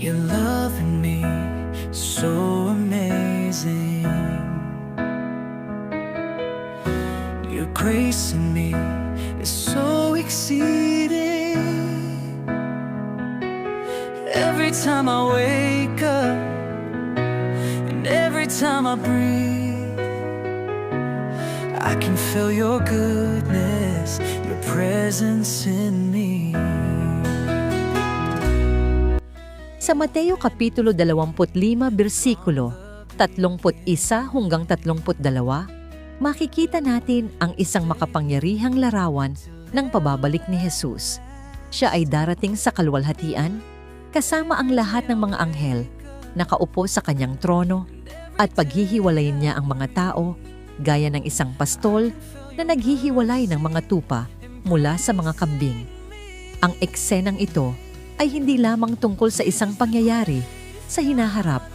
Your love in me so amazing. Your grace in me is so exceeding. Every time I wake up and every time I breathe, I can feel your goodness, your presence in me. Sa Mateo Kapitulo 25, bersikulo 31 hanggang 32, makikita natin ang isang makapangyarihang larawan ng pababalik ni Jesus. Siya ay darating sa kaluwalhatian, kasama ang lahat ng mga anghel, nakaupo sa kanyang trono, at paghihiwalayin niya ang mga tao, gaya ng isang pastol na naghihiwalay ng mga tupa mula sa mga kambing. Ang eksenang ito ay hindi lamang tungkol sa isang pangyayari sa hinaharap.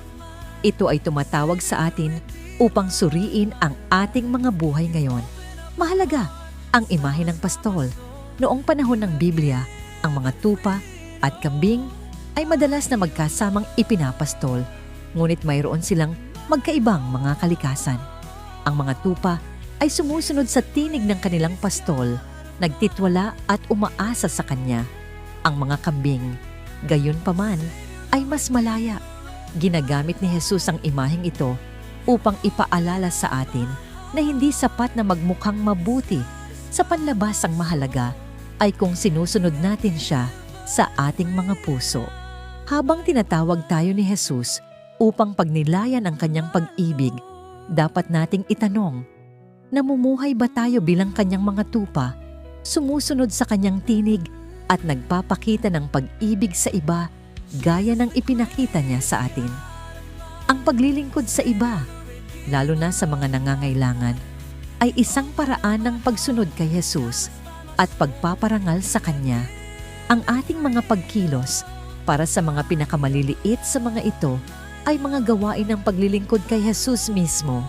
Ito ay tumatawag sa atin upang suriin ang ating mga buhay ngayon. Mahalaga ang imahe ng pastol. Noong panahon ng Biblia, ang mga tupa at kambing ay madalas na magkasamang ipinapastol, ngunit mayroon silang magkaibang mga kalikasan. Ang mga tupa ay sumusunod sa tinig ng kanilang pastol, nagtitwala at umaasa sa kanya. Ang mga kambing, gayon paman, ay mas malaya. Ginagamit ni Jesus ang imaheng ito upang ipaalala sa atin na hindi sapat na magmukhang mabuti. Sa panlabas, ang mahalaga ay kung sinusunod natin siya sa ating mga puso. Habang tinatawag tayo ni Jesus upang pagnilayan ang kanyang pag-ibig, dapat nating itanong, namumuhay ba tayo bilang kanyang mga tupa, sumusunod sa kanyang tinig, at nagpapakita ng pag-ibig sa iba gaya ng ipinakita niya sa atin? Ang paglilingkod sa iba, lalo na sa mga nangangailangan, ay isang paraan ng pagsunod kay Jesus at pagpaparangal sa Kanya. Ang ating mga pagkilos para sa mga pinakamaliliit sa mga ito ay mga gawain ng paglilingkod kay Jesus mismo.